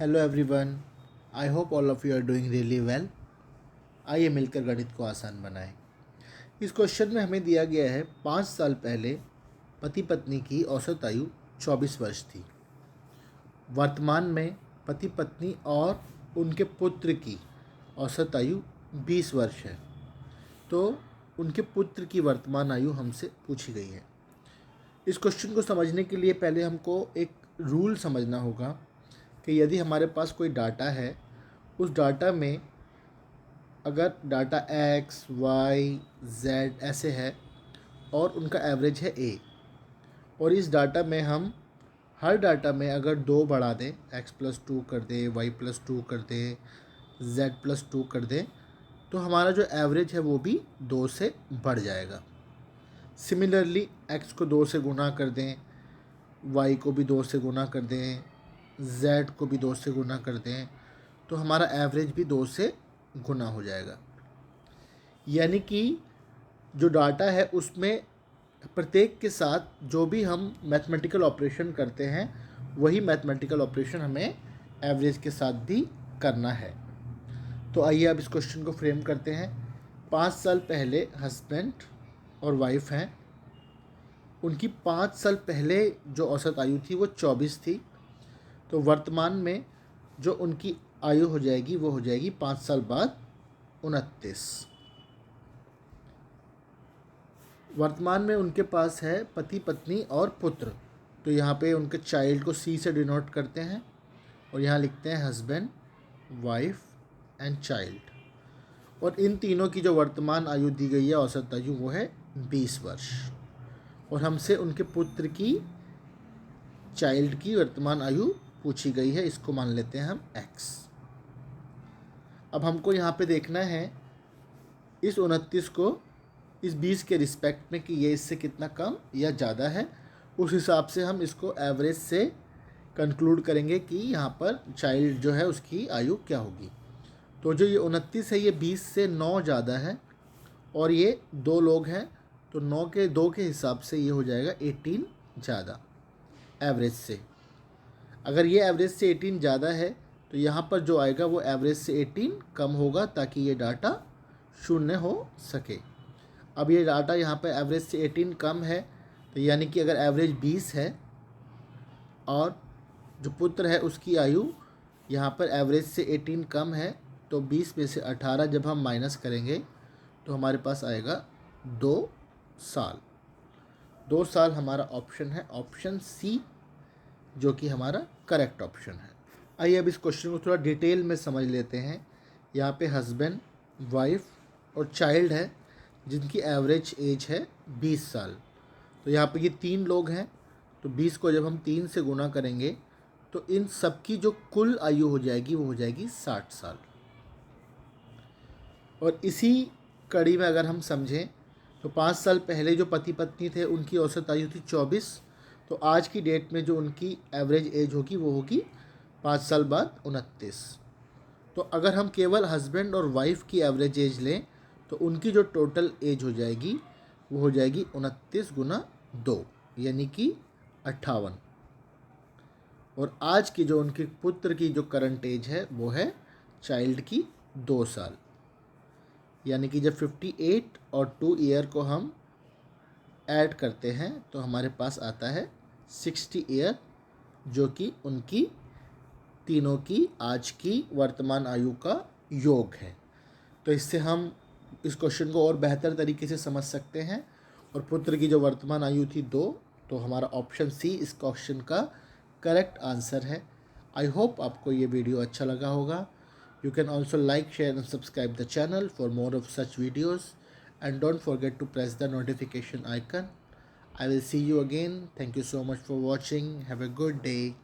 Hello everyone, I hope all of you are doing really well. आइए मिलकर गणित को आसान बनाएं। इस क्वेश्चन में हमें दिया गया है 5 साल पहले पति पत्नी की औसत आयु 24 वर्ष थी। वर्तमान में पति पत्नी और उनके पुत्र की औसत आयु 20 वर्ष है। तो उनके पुत्र की वर्तमान आयु हमसे पूछी गई है। इस क्वेश्चन को समझने के लिए पहले हमको एक रूल समझना होगा कि यदि हमारे पास कोई डाटा है, उस डाटा में अगर डाटा एक्स वाई जेड ऐसे है और उनका एवरेज है ए, और इस डाटा में हम हर डाटा में अगर 2 बढ़ा दें, x+2 कर दें, y+2 कर दें, z+2 कर दें, तो हमारा जो एवरेज है वो भी 2 से बढ़ जाएगा। सिमिलरली x को 2 से गुना कर दें, y को भी 2 से गुना कर दें, z को भी 2 से गुना कर दें, तो हमारा एवरेज भी 2 से गुना हो जाएगा। यानी कि जो डाटा है उसमें प्रत्येक के साथ जो भी हम मैथमेटिकल ऑपरेशन करते हैं वही मैथमेटिकल ऑपरेशन हमें एवरेज के साथ भी करना है। तो आइए अब इस क्वेश्चन को फ्रेम करते हैं। 5 साल पहले हस्बैंड और वाइफ हैं, उनकी 5 साल पहले जो औसत आयु थी वो 24 थी। तो वर्तमान में जो उनकी आयु हो जाएगी वो हो जाएगी 5 साल बाद 29। वर्तमान में उनके पास है पति पत्नी और पुत्र। तो यहाँ पे उनके चाइल्ड को सी से डिनोट करते हैं और यहाँ लिखते हैं हस्बैंड, वाइफ एंड चाइल्ड। और इन तीनों की जो वर्तमान आयु दी गई है, औसत आयु, वो है 20 वर्ष। और हमसे उनके पुत्र की, चाइल्ड की वर्तमान आयु पूछी गई है। इसको मान लेते हैं हम x। अब हमको यहाँ पे देखना है इस 29 को इस 20 के रिस्पेक्ट में कि ये इससे कितना कम या ज़्यादा है। उस हिसाब से हम इसको एवरेज से कंक्लूड करेंगे कि यहाँ पर चाइल्ड जो है उसकी आयु क्या होगी। तो जो ये 29 है ये 20 से 9 ज़्यादा है और ये 2 लोग हैं, तो 9 के 2 के हिसाब से ये हो जाएगा 18 ज़्यादा एवरेज से। अगर ये एवरेज से 18 ज़्यादा है तो यहाँ पर जो आएगा वो एवरेज से 18 कम होगा ताकि ये डाटा शून्य हो सके। अब ये डाटा यहाँ पर एवरेज से 18 कम है, तो यानी कि अगर एवरेज 20 है और जो पुत्र है उसकी आयु यहाँ पर एवरेज से 18 कम है, तो 20 में से 18 जब हम माइनस करेंगे तो हमारे पास आएगा 2 साल। 2 साल हमारा ऑप्शन है, ऑप्शन सी, जो कि हमारा करेक्ट ऑप्शन है। आइए अब इस क्वेश्चन को थोड़ा डिटेल में समझ लेते हैं। यहाँ पे हस्बैंड, वाइफ और चाइल्ड है जिनकी एवरेज एज है 20 साल। तो यहाँ पे ये 3 लोग हैं, तो 20 को जब हम 3 से गुना करेंगे तो इन सब की जो कुल आयु हो जाएगी वो हो जाएगी 60 साल। और इसी कड़ी में अगर हम समझें तो 5 साल पहले जो पति पत्नी थे उनकी औसत आयु थी 24। तो आज की डेट में जो उनकी एवरेज एज होगी वो होगी 5 साल बाद 29। तो अगर हम केवल हस्बैंड और वाइफ की एवरेज एज लें तो उनकी जो टोटल एज हो जाएगी वो हो जाएगी 29 गुना 2 यानी कि 58। और आज की जो उनके पुत्र की जो करंट एज है वो है चाइल्ड की 2 साल। यानी कि जब 58 और 2 ईयर को हम ऐड करते हैं तो हमारे पास आता है 60 ईयर, जो कि उनकी तीनों की आज की वर्तमान आयु का योग है। तो इससे हम इस क्वेश्चन को और बेहतर तरीके से समझ सकते हैं। और पुत्र की जो वर्तमान आयु थी 2, तो हमारा ऑप्शन सी इस क्वेश्चन का करेक्ट आंसर है। आई होप आपको ये वीडियो अच्छा लगा होगा। You can also like, share and subscribe the channel for more of such videos, and don't forget to press the notification icon. I will see you again. Thank you so much for watching. Have a good day.